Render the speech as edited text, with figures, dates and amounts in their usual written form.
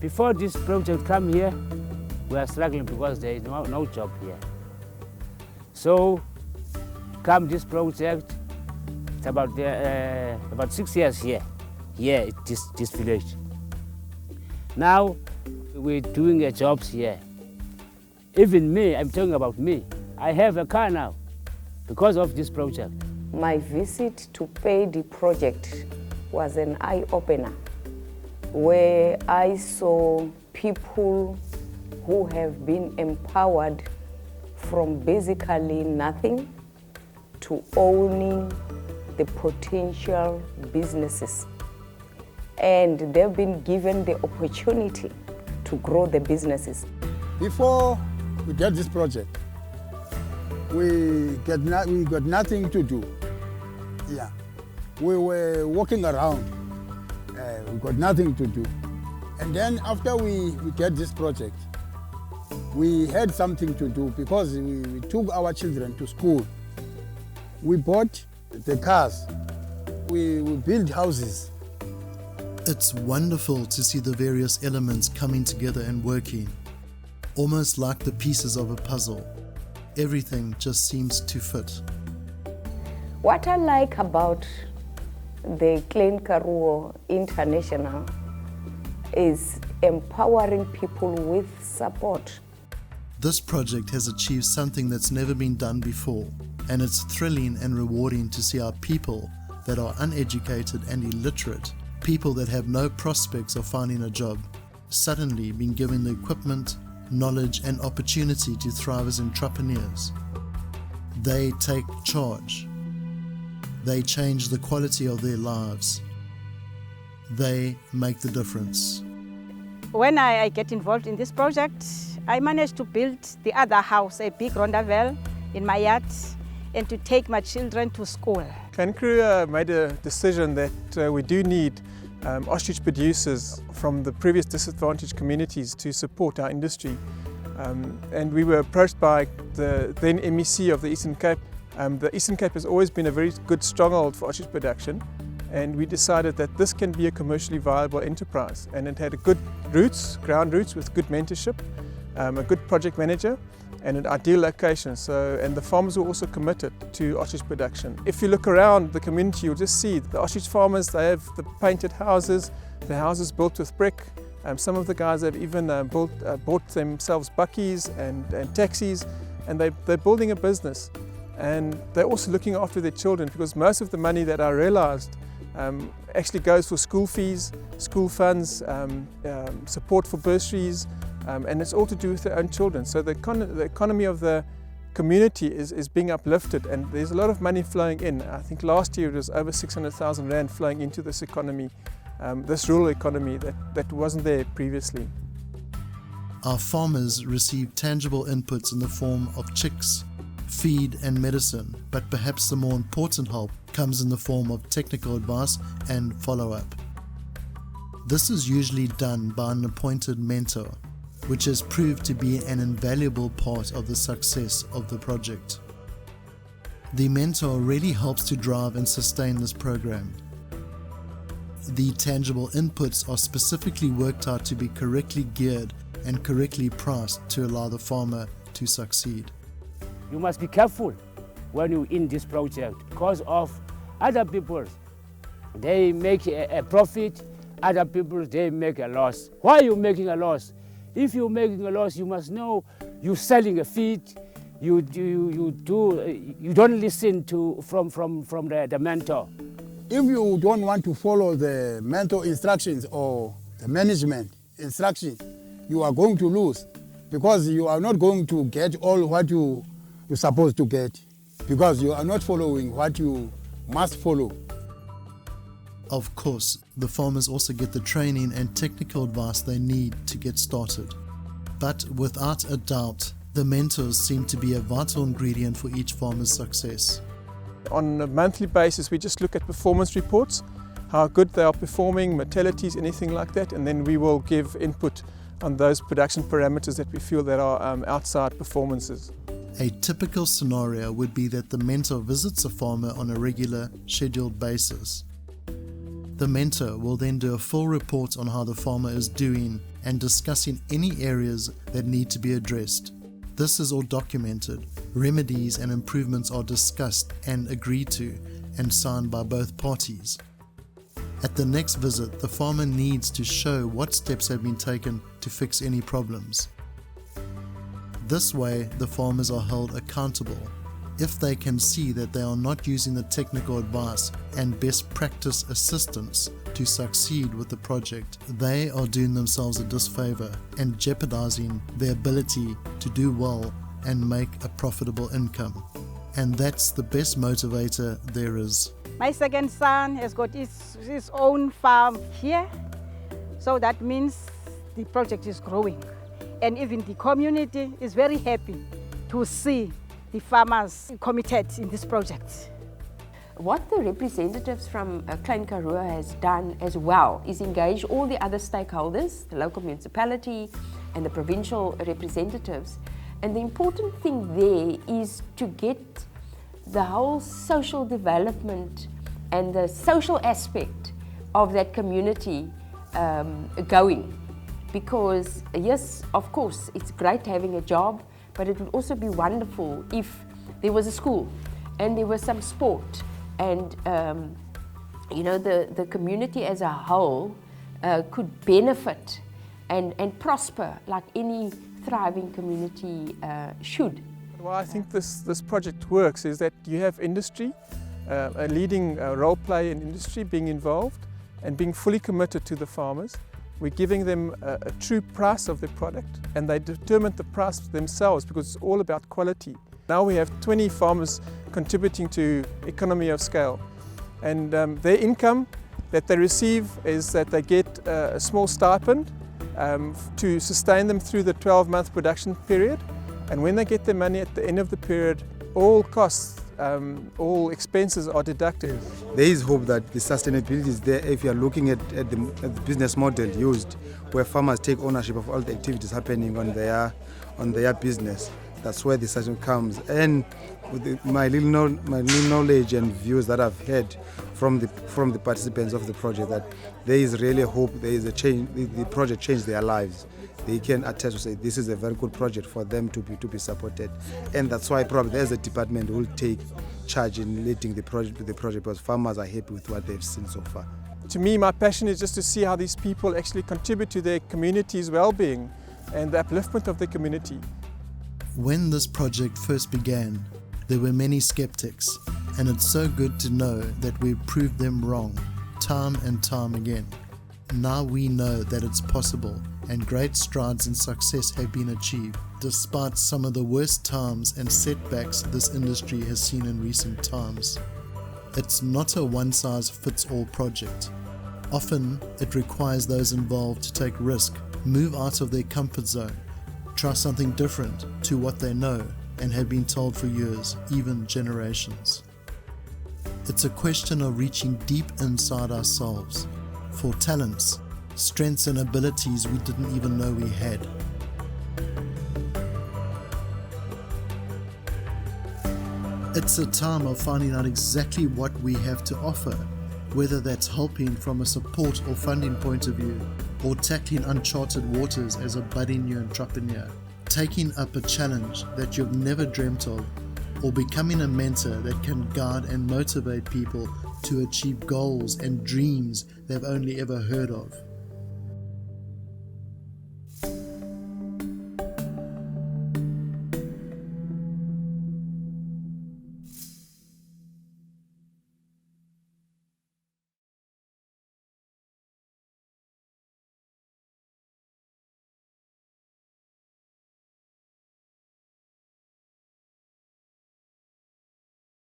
Before this project come here, we are struggling because there is no job here. So, come this project, it's about 6 years here at this village. Now, we're doing jobs here. Even me, I'm talking about me, I have a car now because of this project. My visit to pay the project was an eye-opener, where I saw people who have been empowered from basically nothing to owning the potential businesses. And they've been given the opportunity to grow the businesses. Before we get this project, we got nothing to do. Yeah, we were walking around. We got nothing to do. And then after we get this project, we had something to do because we took our children to school. We bought the cars. We built houses. It's wonderful to see the various elements coming together and working, almost like the pieces of a puzzle. Everything just seems to fit. What I like about the Clean Karoo International is empowering people with support. This project has achieved something that's never been done before, and it's thrilling and rewarding to see our people that are uneducated and illiterate, people that have no prospects of finding a job, suddenly being given the equipment, knowledge and opportunity to thrive as entrepreneurs. They take charge. They change the quality of their lives. They make the difference. When I get involved in this project, I managed to build the other house, a big rondavel in my yard, and to take my children to school. Clean Karoo made a decision that we do need ostrich producers from the previous disadvantaged communities to support our industry. And we were approached by the then MEC of the Eastern Cape. The Eastern Cape has always been a very good stronghold for ostrich production, and we decided that this can be a commercially viable enterprise. And it had a good roots, ground roots with good mentorship, a good project manager, and an ideal location. And the farmers were also committed to ostrich production. If you look around the community, you'll just see the ostrich farmers, they have the painted houses, the houses built with brick. Some of the guys have even bought themselves buckies and taxis, and they're building a business. And they're also looking after their children, because most of the money that I realized actually goes for school fees, school funds, support for bursaries, and it's all to do with their own children. So the economy of the community is being uplifted, and there's a lot of money flowing in. I think last year it was over 600,000 Rand flowing into this economy, this rural economy that wasn't there previously. Our farmers receive tangible inputs in the form of chicks, feed and medicine, but perhaps the more important help comes in the form of technical advice and follow-up. This is usually done by an appointed mentor, which has proved to be an invaluable part of the success of the project. The mentor really helps to drive and sustain this program. The tangible inputs are specifically worked out to be correctly geared and correctly priced to allow the farmer to succeed. You must be careful when you're in this project because of other people. They make a profit, other people, they make a loss. Why are you making a loss? If you're making a loss, you must know you're selling a feed. You don't listen from the mentor. If you don't want to follow the mentor instructions or the management instructions, you are going to lose, because you are not going to get all what you're supposed to get, because you are not following what you must follow. Of course, the farmers also get the training and technical advice they need to get started. But without a doubt, the mentors seem to be a vital ingredient for each farmer's success. On a monthly basis, we just look at performance reports, how good they are performing, mortalities, anything like that, and then we will give input on those production parameters that we feel that are outside performances. A typical scenario would be that the mentor visits a farmer on a regular, scheduled basis. The mentor will then do a full report on how the farmer is doing and discussing any areas that need to be addressed. This is all documented. Remedies and improvements are discussed and agreed to and signed by both parties. At the next visit, the farmer needs to show what steps have been taken to fix any problems. This way, the farmers are held accountable. If they can see that they are not using the technical advice and best practice assistance to succeed with the project, they are doing themselves a disfavor and jeopardizing their ability to do well and make a profitable income. And that's the best motivator there is. My second son has got his own farm here, so that means the project is growing. And even the community is very happy to see the farmers committed in this project. What the representatives from Klein Karoo has done as well is engage all the other stakeholders, the local municipality and the provincial representatives. And the important thing there is to get the whole social development and the social aspect of that community going. Because yes, of course, it's great having a job, but it would also be wonderful if there was a school and there was some sport and the community as a whole could benefit and prosper like any thriving community should. Well, I think this project works is that you have industry, a leading role play in industry being involved and being fully committed to the farmers. We're giving them a true price of the product, and they determine the price themselves because it's all about quality. Now we have 20 farmers contributing to economy of scale, and their income that they receive is that they get a small stipend to sustain them through the 12-month production period, and when they get their money at the end of the period, all costs, all expenses are deducted. There is hope that the sustainability is there if you are looking at the business model used, where farmers take ownership of all the activities happening on their business. That's where the suggestion comes. And with my little knowledge and views that I've had from the participants of the project, that there is really hope. There is a change. The project changed their lives. They can attest to say this is a very good project for them to be supported, and that's why probably there's a department who will take charge in leading the project because farmers are happy with what they've seen so far. To me, my passion is just to see how these people actually contribute to their community's well-being and the upliftment of the community. When this project first began, there were many skeptics, and it's so good to know that we proved them wrong time and time again. Now we know that it's possible, and great strides and success have been achieved, despite some of the worst times and setbacks this industry has seen in recent times. It's not a one-size-fits-all project. Often, it requires those involved to take risk, move out of their comfort zone, try something different to what they know and have been told for years, even generations. It's a question of reaching deep inside ourselves for talents, strengths and abilities we didn't even know we had. It's a time of finding out exactly what we have to offer, whether that's helping from a support or funding point of view, or tackling uncharted waters as a budding new entrepreneur, taking up a challenge that you've never dreamt of, or becoming a mentor that can guide and motivate people to achieve goals and dreams they've only ever heard of.